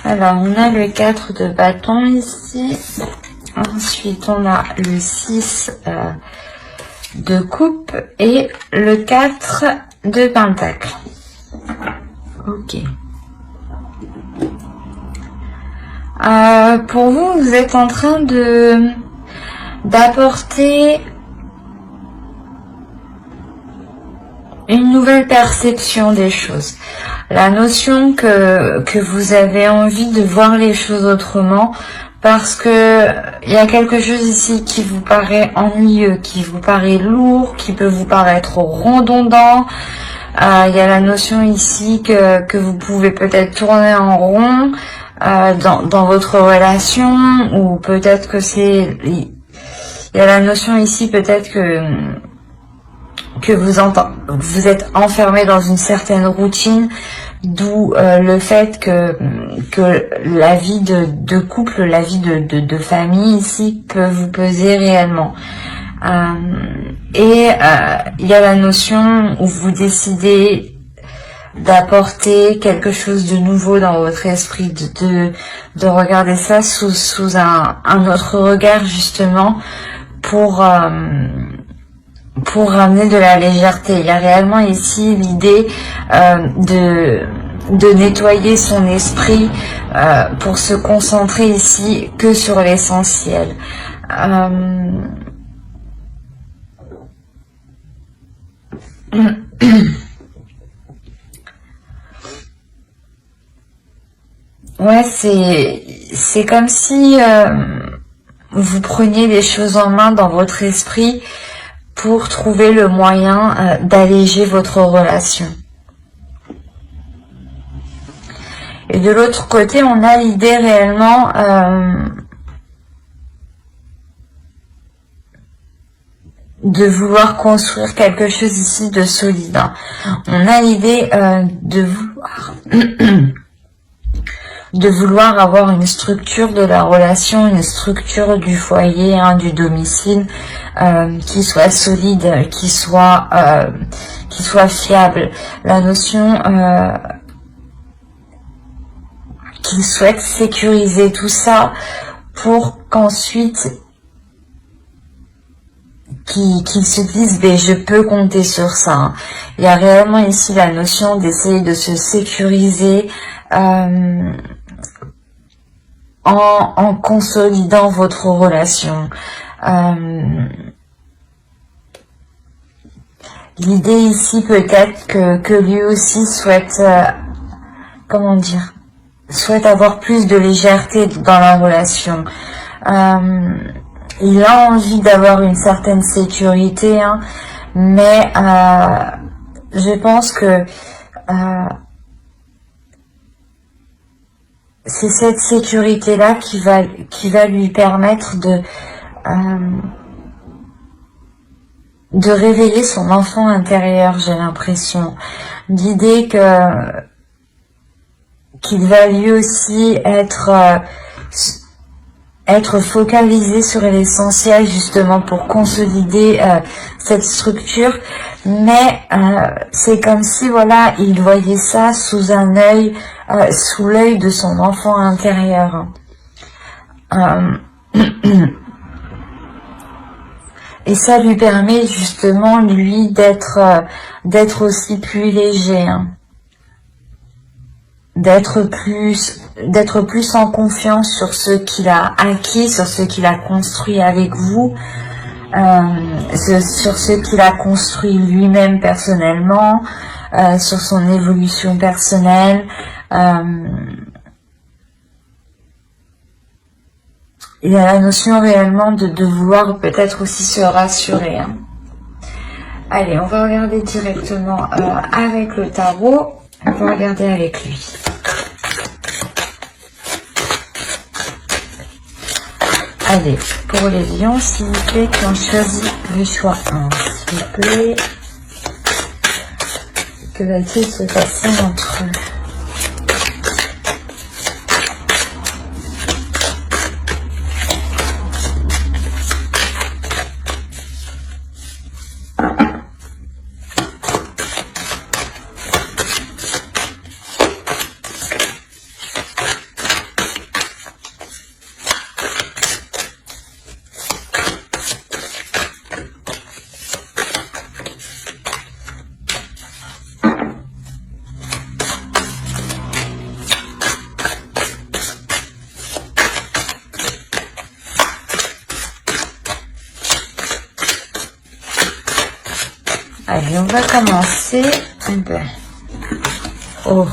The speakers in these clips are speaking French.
Alors, on a le 4 de bâton ici. Ensuite, on a le 6 de coupe et le 4 de pentacle. Ok. Pour vous, vous êtes en train d'apporter une nouvelle perception des choses. La notion que vous avez envie de voir les choses autrement, parce que il y a quelque chose ici qui vous paraît ennuyeux, qui vous paraît lourd, qui peut vous paraître redondant. Il y a la notion ici que vous pouvez peut-être tourner en rond dans votre relation, ou peut-être que c'est... Il y a la notion ici peut-être que vous êtes enfermé dans une certaine routine, d'où le fait que la vie de couple, la vie de famille ici peut vous peser réellement. Il y a la notion où vous décidez d'apporter quelque chose de nouveau dans votre esprit, de regarder ça sous un autre regard, justement, pour ramener de la légèreté. Il y a réellement ici l'idée de nettoyer son esprit pour se concentrer ici que sur l'essentiel. Ouais, c'est comme si vous preniez les choses en main dans votre esprit pour trouver le moyen d'alléger votre relation. Et de l'autre côté, on a l'idée réellement de vouloir construire quelque chose ici de solide. On a l'idée de vouloir avoir une structure de la relation, une structure du foyer, du domicile, qui soit solide, qui soit fiable. La notion qu'il souhaite sécuriser tout ça pour qu'ensuite qu'il se dise je peux compter sur ça. Il y a réellement ici la notion d'essayer de se sécuriser en consolidant votre relation. L'idée ici peut-être que lui aussi souhaite souhaite avoir plus de légèreté dans la relation. Il a envie d'avoir une certaine sécurité, mais je pense que c'est cette sécurité-là qui va lui permettre de réveiller son enfant intérieur, j'ai l'impression. L'idée qu'il va lui aussi être focalisé sur l'essentiel, justement pour consolider cette structure, mais c'est comme si voilà, il voyait ça sous un œil, sous l'œil de son enfant intérieur. Et ça lui permet justement lui d'être aussi plus léger, d'être plus en confiance sur ce qu'il a acquis, sur ce qu'il a construit avec vous, sur ce qu'il a construit lui-même personnellement, sur son évolution personnelle. Il y a la notion réellement de vouloir peut-être aussi se rassurer. Allez, on va regarder directement avec le tarot. On va regarder avec lui. Allez, pour les lions, s'il vous plaît, qui ont choisi le choix 1, s'il vous plaît. Que va-t-il se passer entre eux? Allez, on va commencer. Oh.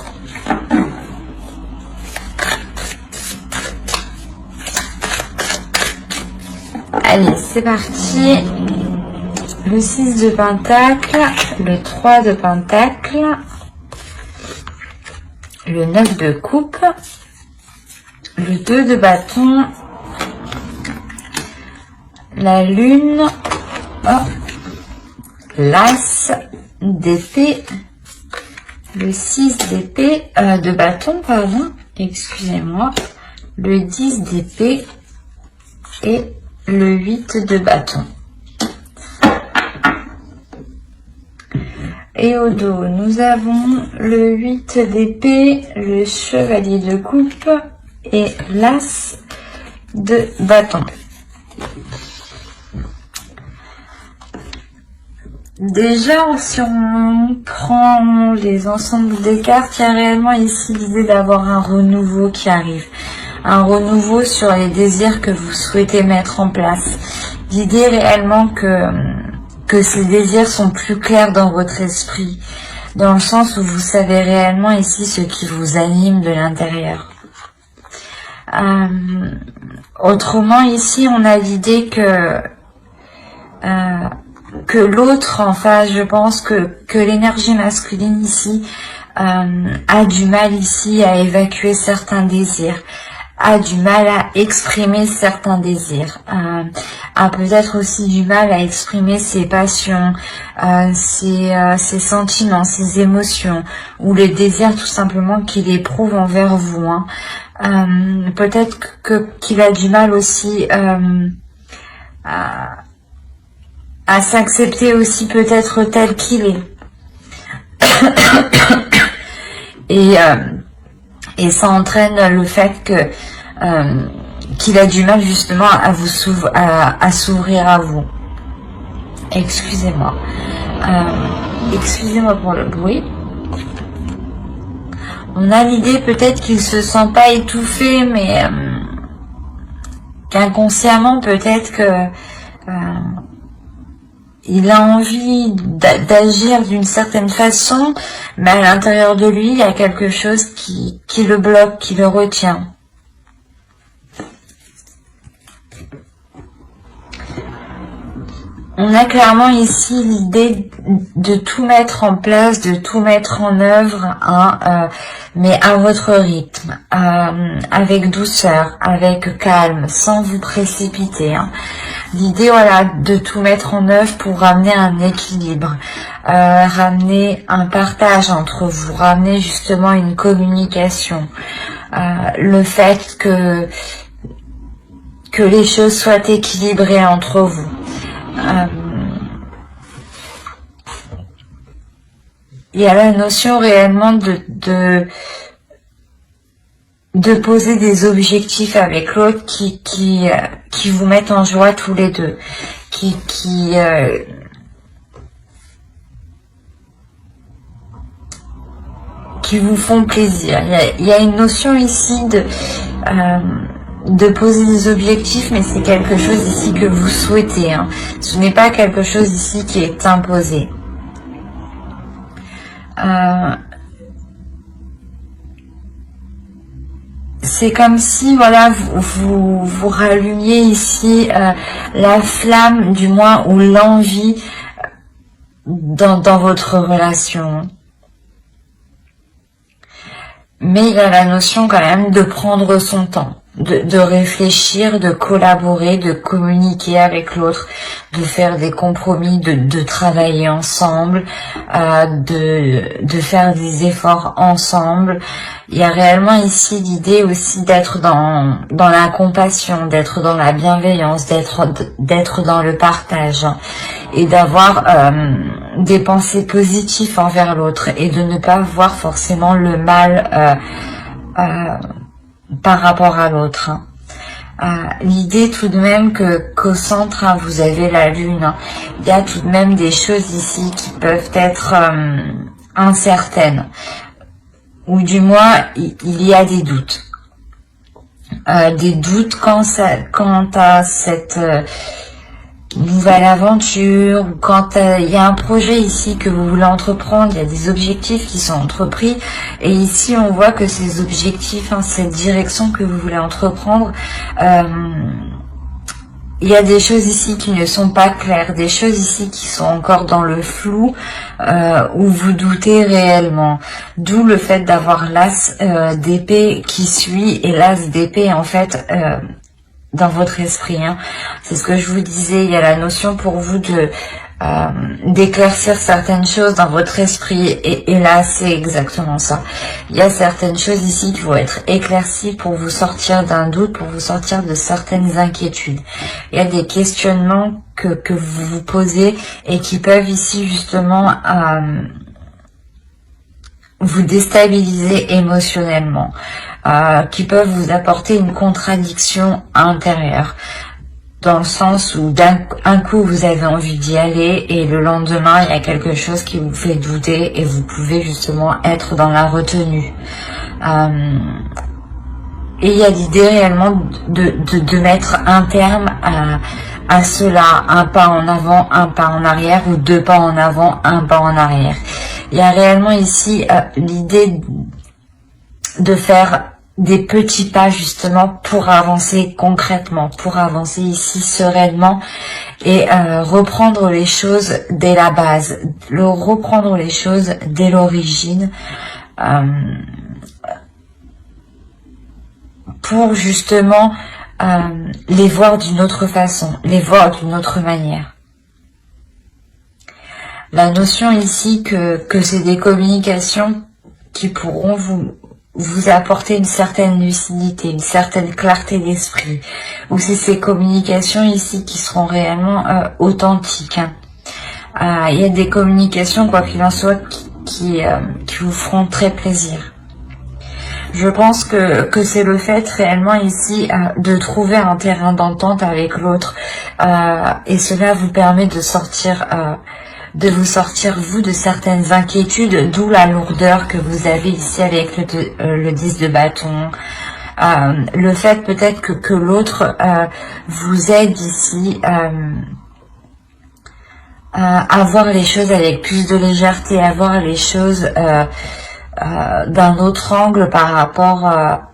Allez, c'est parti. Le 6 de Pentacle, le 3 de Pentacle, le 9 de Coupe, le 2 de Bâton, la Lune, oh, l'As d'épée, le 6 d'épée, de bâton, pardon, excusez-moi, le 10 d'épée et le 8 de bâton. Et au dos, nous avons le 8 d'épée, le chevalier de coupe et l'As de bâton. Déjà, si on prend les ensembles des cartes, il y a réellement ici l'idée d'avoir un renouveau qui arrive. Un renouveau sur les désirs que vous souhaitez mettre en place. L'idée réellement que ces désirs sont plus clairs dans votre esprit, dans le sens où vous savez réellement ici ce qui vous anime de l'intérieur. Autrement, ici, on a l'idée que l'autre en face, je pense que l'énergie masculine ici a du mal ici à évacuer certains désirs, a du mal à exprimer certains désirs, a peut-être aussi du mal à exprimer ses passions, ses sentiments, ses émotions, ou les désirs tout simplement qu'il éprouve envers vous. Peut-être qu'il a du mal aussi à s'accepter aussi peut-être tel qu'il est. Et ça entraîne le fait que qu'il a du mal justement à s'ouvrir à vous. Excusez-moi. Excusez-moi pour le bruit. On a l'idée peut-être qu'il se sent pas étouffé, mais qu'inconsciemment peut-être que il a envie d'agir d'une certaine façon, mais à l'intérieur de lui, il y a quelque chose qui le bloque, qui le retient. On a clairement ici l'idée de tout mettre en place, de tout mettre en œuvre, mais à votre rythme, avec douceur, avec calme, sans vous précipiter. L'idée, voilà, de tout mettre en œuvre pour ramener un équilibre, ramener un partage entre vous, ramener justement une communication, le fait que les choses soient équilibrées entre vous. Il y a la notion réellement de poser des objectifs avec l'autre qui vous mettent en joie tous les deux, qui vous font plaisir. Il y a une notion ici de poser des objectifs, mais c'est quelque chose ici que vous souhaitez. Ce n'est pas quelque chose ici qui est imposé. C'est comme si, voilà, vous rallumiez ici la flamme, du moins, ou l'envie dans votre relation. Mais il y a la notion quand même de prendre son temps. de réfléchir, de collaborer, de communiquer avec l'autre, de faire des compromis, de travailler ensemble, de faire des efforts ensemble. Il y a réellement ici l'idée aussi d'être dans la compassion, d'être dans la bienveillance, d'être dans le partage et d'avoir des pensées positives envers l'autre et de ne pas voir forcément le mal par rapport à l'autre. L'idée tout de même qu'au centre, vous avez la lune. Il y a tout de même des choses ici qui peuvent être incertaines. Ou du moins, il y a des doutes. Des doutes quant à cette nouvelle aventure, quand il y a un projet ici que vous voulez entreprendre, il y a des objectifs qui sont entrepris, et ici on voit que ces objectifs, cette direction que vous voulez entreprendre, il y a des choses ici qui ne sont pas claires, des choses ici qui sont encore dans le flou, où vous doutez réellement. D'où le fait d'avoir l'as d'épée qui suit, et l'as d'épée en fait dans votre esprit. C'est ce que je vous disais, il y a la notion pour vous de d'éclaircir certaines choses dans votre esprit, et là c'est exactement ça. Il y a certaines choses ici qui vont être éclaircies pour vous sortir d'un doute, pour vous sortir de certaines inquiétudes. Il y a des questionnements que vous vous posez et qui peuvent ici justement vous déstabiliser émotionnellement, qui peuvent vous apporter une contradiction intérieure, dans le sens où d'un coup vous avez envie d'y aller et le lendemain il y a quelque chose qui vous fait douter et vous pouvez justement être dans la retenue. Et il y a l'idée réellement de mettre un terme à cela, un pas en avant, un pas en arrière, ou deux pas en avant, un pas en arrière. Il y a réellement ici l'idée de faire des petits pas justement pour avancer concrètement, pour avancer ici sereinement et reprendre les choses dès la base, reprendre les choses dès l'origine, pour justement les voir d'une autre façon, les voir d'une autre manière. La notion ici que c'est des communications qui pourront vous apporter une certaine lucidité, une certaine clarté d'esprit, ou c'est ces communications ici qui seront réellement authentiques. Il y a des communications, quoi qu'il en soit, qui vous feront très plaisir. Je pense que c'est le fait réellement ici de trouver un terrain d'entente avec l'autre, et cela vous permet de sortir vous sortir vous de certaines inquiétudes, d'où la lourdeur que vous avez ici avec le 10 de bâton. Le fait peut-être que l'autre vous aide ici à voir les choses avec plus de légèreté, à voir les choses d'un autre angle par rapport à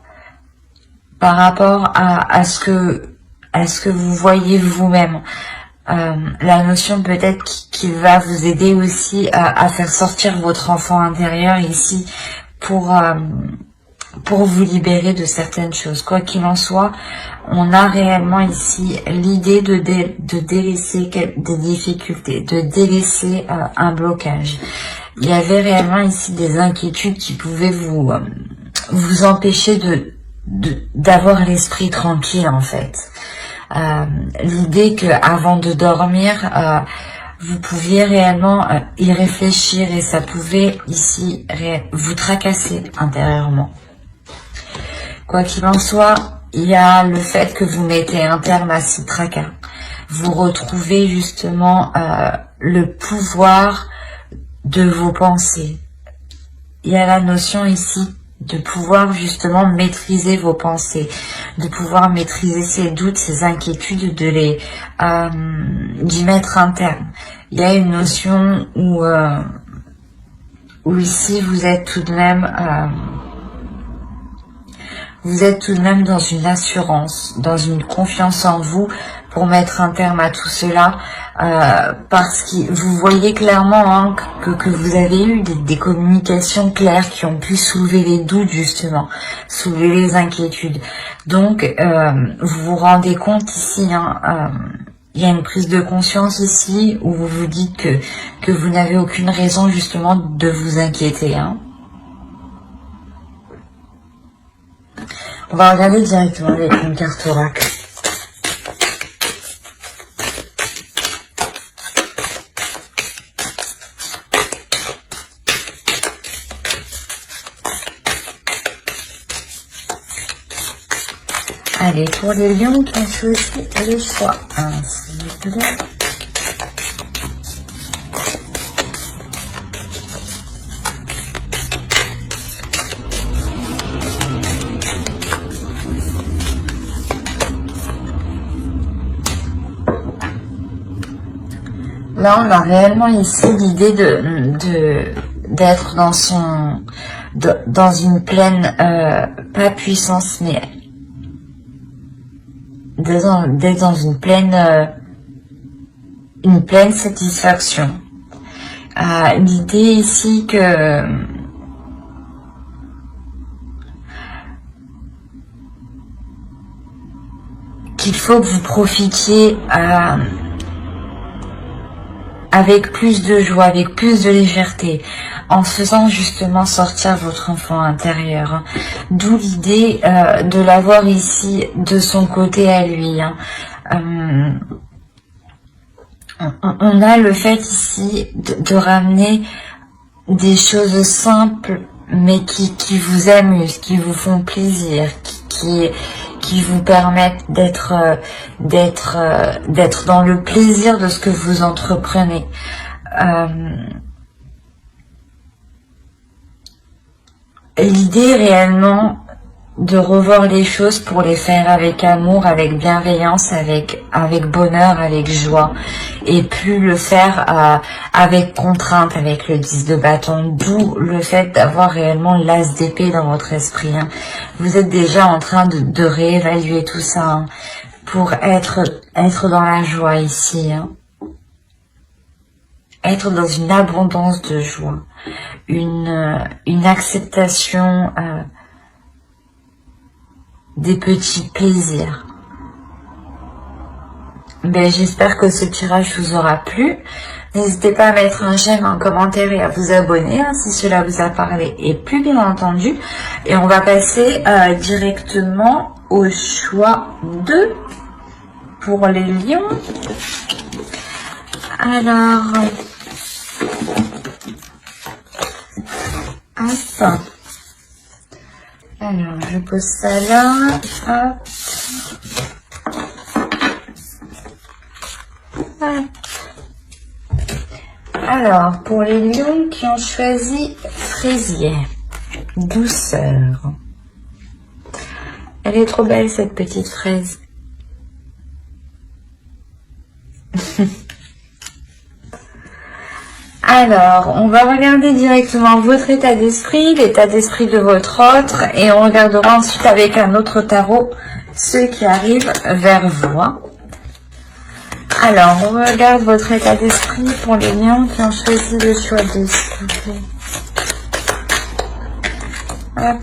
ce que vous voyez vous-même. La notion peut-être qui va vous aider aussi à faire sortir votre enfant intérieur ici pour vous libérer de certaines choses. Quoi qu'il en soit, on a réellement ici l'idée de délaisser des difficultés, de délaisser un blocage. Il y avait réellement ici des inquiétudes qui pouvaient vous empêcher d'avoir l'esprit tranquille en fait. L'idée que avant de dormir, vous pouviez réellement y réfléchir et ça pouvait ici vous tracasser intérieurement. Quoi qu'il en soit, il y a le fait que vous mettez un terme à ce tracas. Vous retrouvez justement le pouvoir de vos pensées. Il y a la notion ici de pouvoir justement maîtriser vos pensées, de pouvoir maîtriser ces doutes, ces inquiétudes, d'y mettre un terme. Il y a une notion où ici vous êtes tout de même dans une assurance, dans une confiance en vous, pour mettre un terme à tout cela, parce que vous voyez clairement hein, que vous avez eu des communications claires qui ont pu soulever les doutes justement, soulever les inquiétudes. Donc vous vous rendez compte ici, hein, il y a une prise de conscience ici où vous vous dites que vous n'avez aucune raison justement de vous inquiéter. Hein. On va regarder directement avec une carte oracle. Allez, pour les lions qui ont choisi le choix 1, s'il vous plaît. Là, on a réellement ici l'idée d'être dans une pleine, pas puissance, mais d'être dans une pleine satisfaction. L'idée ici qu'il faut que vous profitiez avec plus de joie, avec plus de légèreté, en faisant justement sortir votre enfant intérieur. D'où l'idée de l'avoir ici de son côté à lui. On a le fait ici de ramener des choses simples, mais qui vous amusent, qui vous font plaisir, qui vous permettent d'être dans le plaisir de ce que vous entreprenez. L'idée réellement de revoir les choses pour les faire avec amour, avec bienveillance, avec bonheur, avec joie, et plus le faire avec contrainte, avec le 10 de bâton, d'où le fait d'avoir réellement l'as d'épée dans votre esprit. Hein. Vous êtes déjà en train de réévaluer tout ça hein, pour être dans la joie ici. Hein. Être dans une abondance de joie, une acceptation des petits plaisirs. Ben, j'espère que ce tirage vous aura plu. N'hésitez pas à mettre un j'aime, un commentaire et à vous abonner hein, si cela vous a parlé et plus bien entendu. Et on va passer directement au choix 2 pour les lions. Alors, hop. Alors, je pose ça là. Hop. Hop. Alors, pour les lions qui ont choisi fraisier, douceur. Elle est trop belle cette petite fraise. Alors, on va regarder directement votre état d'esprit, l'état d'esprit de votre autre, et on regardera ensuite avec un autre tarot ceux qui arrivent vers vous. Alors, on regarde votre état d'esprit pour les lions qui ont choisi le choix 2, s'il vous plaît. Hop.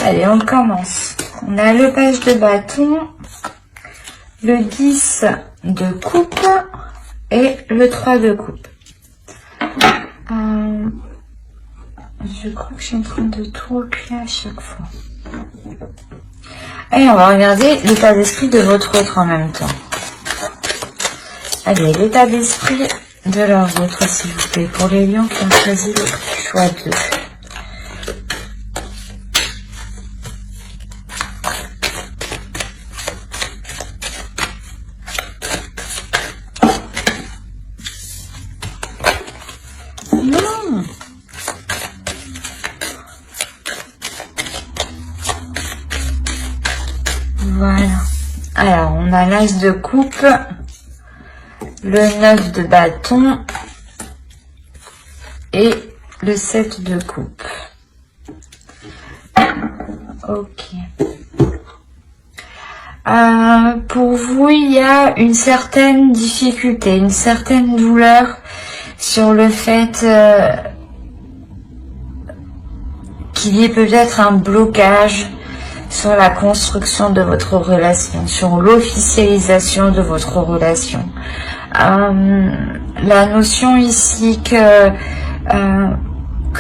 Allez, on commence. On a le page de bâton, le 10 de coupe et le 3 de coupe. Je crois que je suis en train de tout recoller à chaque fois. Et on va regarder l'état d'esprit de votre autre en même temps. Allez, l'état d'esprit de leur autre, s'il vous plaît, pour les lions qui ont choisi le choix 2. Voilà. Alors, on On a l'As de coupe, le 9 de bâton et le 7 de coupe. Ok. Pour vous, il y a une certaine difficulté, une certaine douleur sur le fait qu'il y ait peut-être un blocage sur la construction de votre relation, sur l'officialisation de votre relation. La notion ici que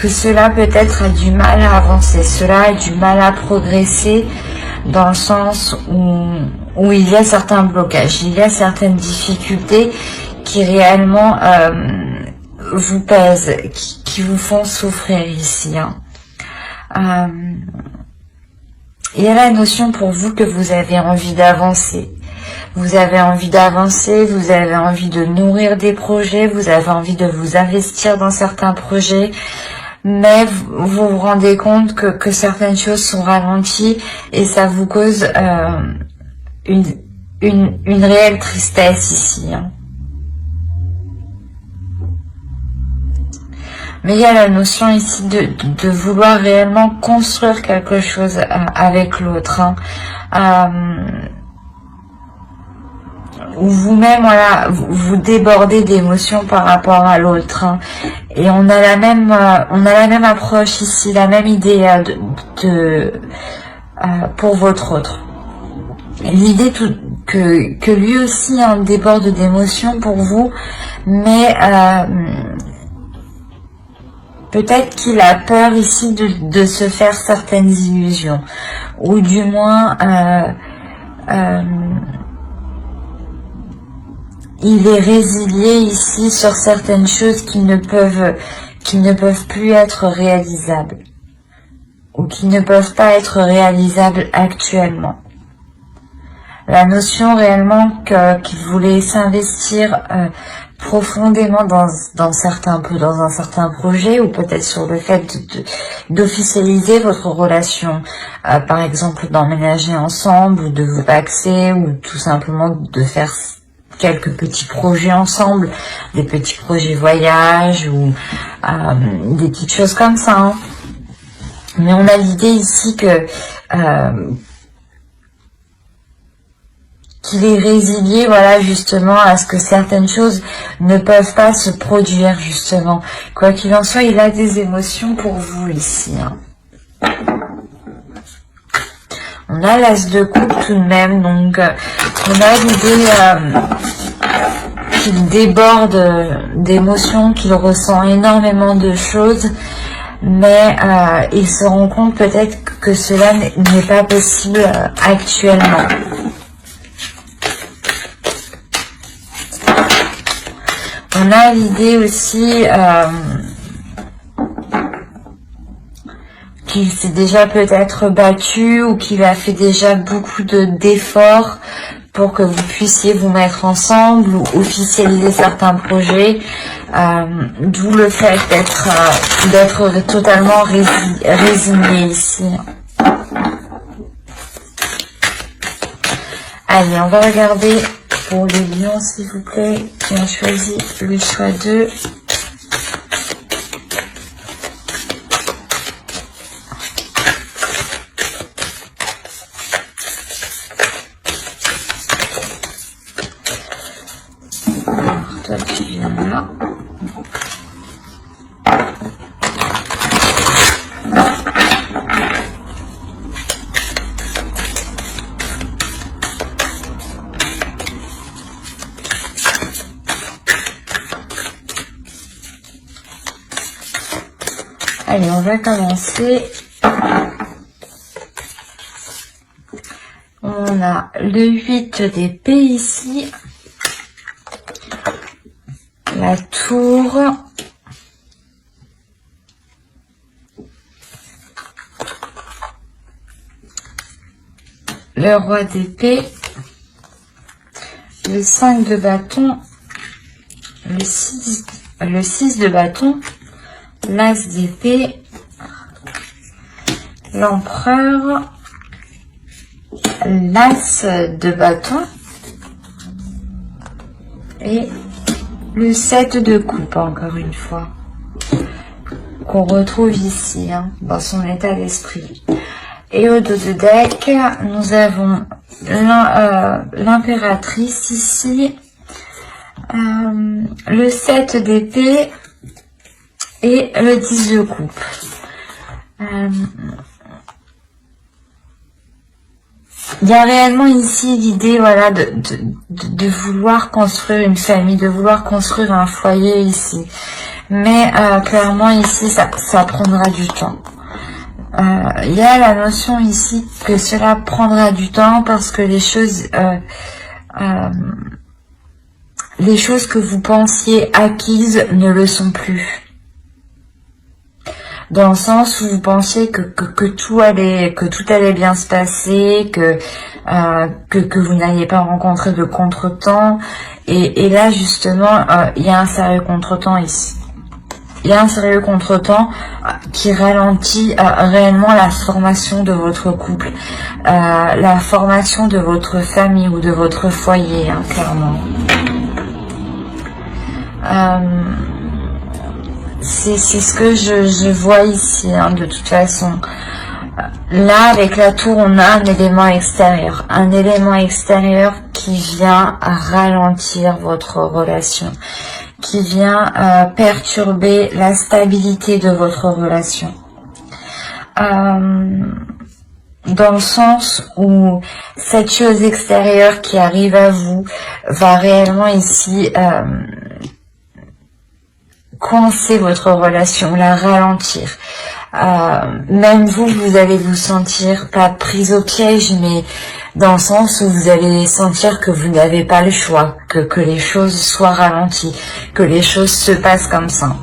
cela peut-être a du mal à avancer, cela a du mal à progresser, dans le sens où il y a certains blocages, il y a certaines difficultés qui réellement vous pèsent, qui vous font souffrir ici. Il y a la notion pour vous que vous avez envie d'avancer. Vous avez envie d'avancer, vous avez envie de nourrir des projets, vous avez envie de vous investir dans certains projets, mais vous vous rendez compte que certaines choses sont ralenties et ça vous cause une réelle tristesse ici. Mais il y a la notion ici de vouloir réellement construire quelque chose avec l'autre. Ou vous-même, voilà, vous débordez d'émotions par rapport à l'autre. Et on a la même approche ici, la même idée pour votre autre. L'idée que lui aussi déborde d'émotions pour vous, mais peut-être qu'il a peur ici de se faire certaines illusions, ou du moins il est résilié ici sur certaines choses qui ne peuvent plus être réalisables, ou qui ne peuvent pas être réalisables actuellement. La notion réellement qu'il voulait s'investir profondément dans un certain projet, ou peut-être sur le fait d'officialiser votre relation, par exemple d'emménager ensemble, ou de vous paxer, ou tout simplement de faire quelques petits projets ensemble, des petits projets voyage, ou des petites choses comme ça. Mais on a l'idée ici que qu'il est résilié, voilà, justement, à ce que certaines choses ne peuvent pas se produire, justement. Quoi qu'il en soit, il a des émotions pour vous ici. On a l'As de coupe tout de même, donc on a l'idée qu'il déborde d'émotions, qu'il ressent énormément de choses, mais il se rend compte peut-être que cela n'est pas possible actuellement. On a l'idée aussi qu'il s'est déjà peut-être battu, ou qu'il a fait déjà beaucoup d'efforts pour que vous puissiez vous mettre ensemble ou officialiser certains projets, d'où le fait d'être totalement résigné ici. Allez, on va regarder pour les lions, s'il vous plaît, qui ont choisi le choix 2. Alors, toi, tu viens là. Allez, on va commencer. On a le 8 d'épée ici. La tour. Le roi d'épée. Le 5 de bâton. Le 6 de bâton. L'As d'épée, l'empereur, l'As de bâton, Et le 7 de coupe, encore une fois, qu'on retrouve ici, hein, dans son état d'esprit. Et au dos de deck, nous avons l'impératrice ici, le 7 d'épée et le 10 de coupe. Il y a réellement ici l'idée, voilà, de vouloir construire une famille, de vouloir construire un foyer ici. Mais clairement ici, ça prendra du temps. Il y a la notion ici que cela prendra du temps parce que les choses que vous pensiez acquises ne le sont plus. Dans le sens où vous pensiez que tout allait bien se passer, que vous n'alliez pas rencontrer de contretemps, et là justement il y a un sérieux contretemps ici. Il y a un sérieux contretemps qui ralentit réellement la formation de votre couple, la formation de votre famille ou de votre foyer, hein, clairement. C'est ce que je vois ici, hein, de toute façon. Là, avec la tour, on a un élément extérieur qui vient ralentir votre relation, qui vient perturber la stabilité de votre relation. Dans le sens où cette chose extérieure qui arrive à vous va réellement ici coincer votre relation, la ralentir. Même vous allez vous sentir pas prise au piège, mais dans le sens où vous allez sentir que vous n'avez pas le choix, que les choses soient ralenties, que les choses se passent comme ça.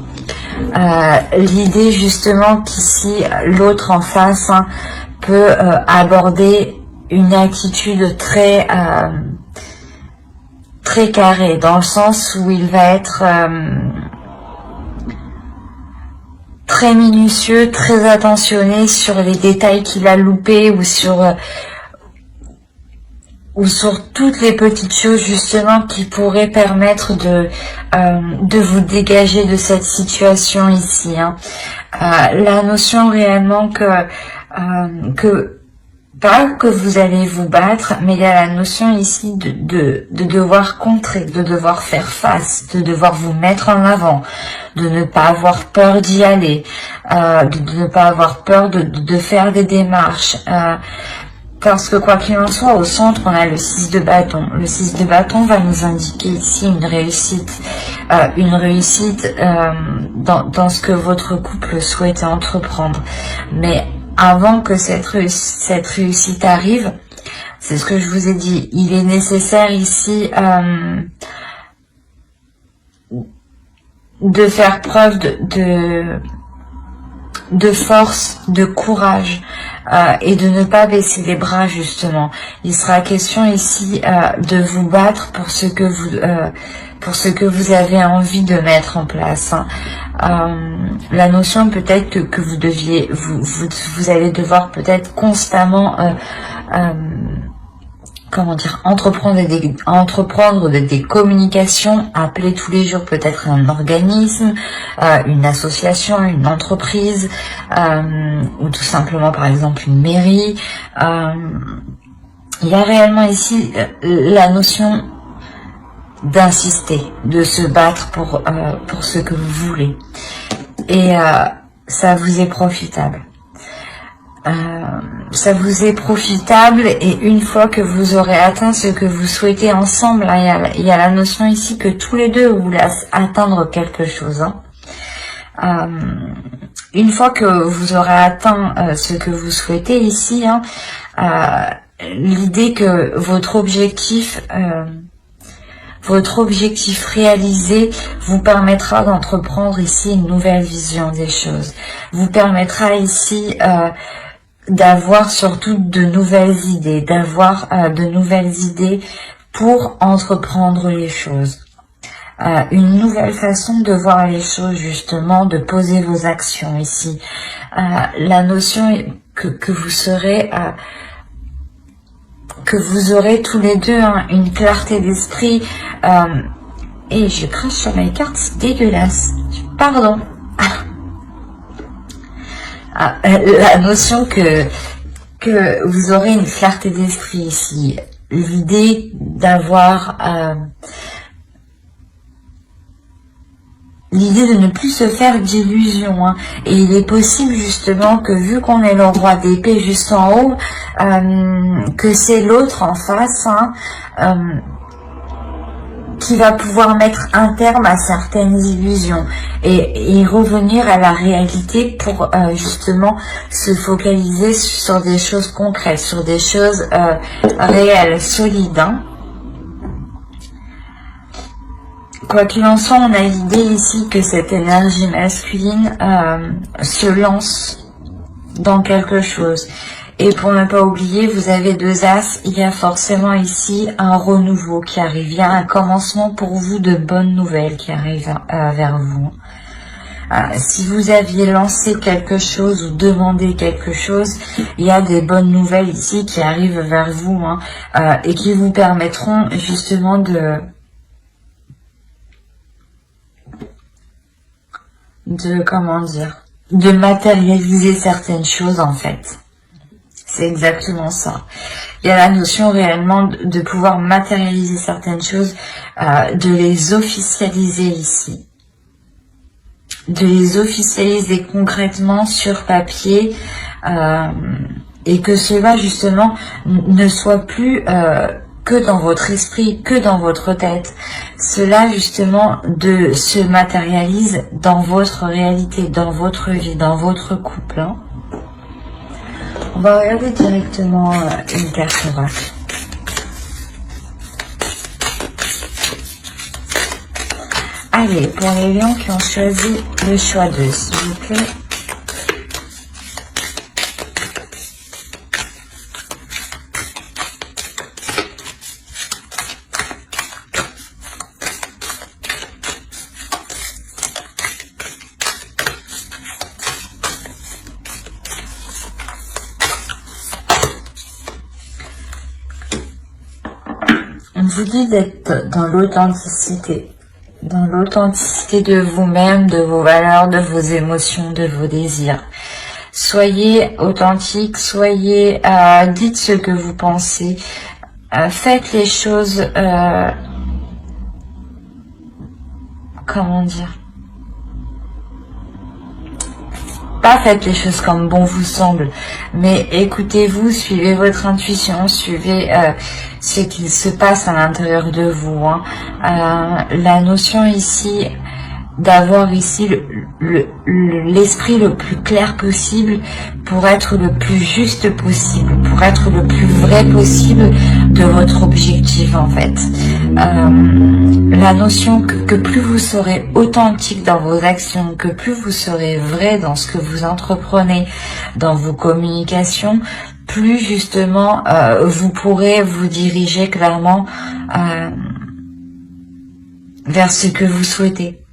L'idée justement qu'ici, l'autre en face, hein, peut aborder une attitude très carrée, dans le sens où il va être très minutieux, très attentionné sur les détails qu'il a loupés ou sur toutes les petites choses justement qui pourraient permettre de vous dégager de cette situation ici, hein. La notion réellement que pas que vous allez vous battre, mais il y a la notion ici de devoir contrer, de devoir faire face, de devoir vous mettre en avant, de ne pas avoir peur d'y aller, de ne pas avoir peur de faire des démarches. Parce que quoi qu'il en soit, au centre, on a le 6 de bâton. Le 6 de bâton va nous indiquer ici une réussite dans ce que votre couple souhaite entreprendre. Mais avant que cette réussite arrive, c'est ce que je vous ai dit, il est nécessaire ici de faire preuve de force, de courage et de ne pas baisser les bras justement. Il sera question ici de vous battre pour ce que vous avez envie de mettre en place, hein. La notion peut-être que vous allez devoir peut-être constamment entreprendre des communications, appeler tous les jours peut-être un organisme, une association, une entreprise, ou tout simplement par exemple une mairie. Il y a réellement ici la notion d'insister, de se battre pour ce que vous voulez. Et ça vous est profitable. Ça vous est profitable, et une fois que vous aurez atteint ce que vous souhaitez ensemble, là, il y a la notion ici que tous les deux vous voulez atteindre quelque chose, hein. Une fois que vous aurez atteint ce que vous souhaitez ici, hein, l'idée que votre objectif réalisé vous permettra d'entreprendre ici une nouvelle vision des choses, vous permettra ici d'avoir surtout de nouvelles idées, pour entreprendre les choses. Une nouvelle façon de voir les choses, justement, de poser vos actions ici. La notion que vous aurez tous les deux, hein, une clarté d'esprit, Et je crache sur mes cartes, c'est dégueulasse. Pardon. La notion que vous aurez une clarté d'esprit ici. L'idée d'avoir... l'idée de ne plus se faire d'illusions. Hein. Et il est possible justement que vu qu'on est le roi d'épée juste en haut, que c'est l'autre en face qui va pouvoir mettre un terme à certaines illusions et revenir à la réalité pour justement se focaliser sur des choses concrètes, sur des choses réelles, solides. Hein. Quoi qu'il en soit, on a l'idée ici que cette énergie masculine se lance dans quelque chose. Et pour ne pas oublier, vous avez 2 as, il y a forcément ici un renouveau qui arrive. Il y a un commencement pour vous de bonnes nouvelles qui arrivent vers vous. Si vous aviez lancé quelque chose ou demandé quelque chose, il y a des bonnes nouvelles ici qui arrivent vers vous et qui vous permettront justement de comment dire, de matérialiser certaines choses en fait. C'est exactement ça. Il y a la notion réellement de pouvoir matérialiser certaines choses, de les officialiser ici. De les officialiser concrètement sur papier et que cela justement ne soit plus que dans votre esprit, que dans votre tête. Cela justement se matérialise dans votre réalité, dans votre vie, dans votre couple. Hein. On va regarder directement une carte oracle. Allez, pour les lions qui ont choisi le choix 2, s'il vous plaît. On vous dit d'être dans l'authenticité de vous-même, de vos valeurs, de vos émotions, de vos désirs. Soyez authentique, soyez, dites ce que vous pensez, faites les choses, comment dire, pas faites les choses comme bon vous semble, mais écoutez-vous, suivez votre intuition, suivez ce qu'il se passe à l'intérieur de vous. Hein. La notion ici d'avoir ici l'esprit le plus clair possible pour être le plus juste possible, pour être le plus vrai possible de votre objectif en fait. La notion que plus vous serez authentique dans vos actions, que plus vous serez vrai dans ce que vous entreprenez, dans vos communications, plus justement vous pourrez vous diriger clairement vers ce que vous souhaitez.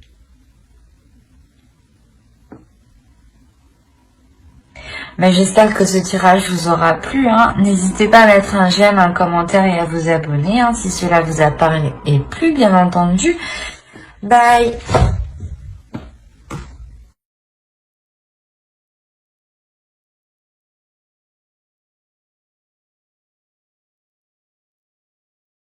Mais j'espère que ce tirage vous aura plu. Hein. N'hésitez pas à mettre un j'aime, un commentaire et à vous abonner si cela vous a parlé et plu, bien entendu. Bye!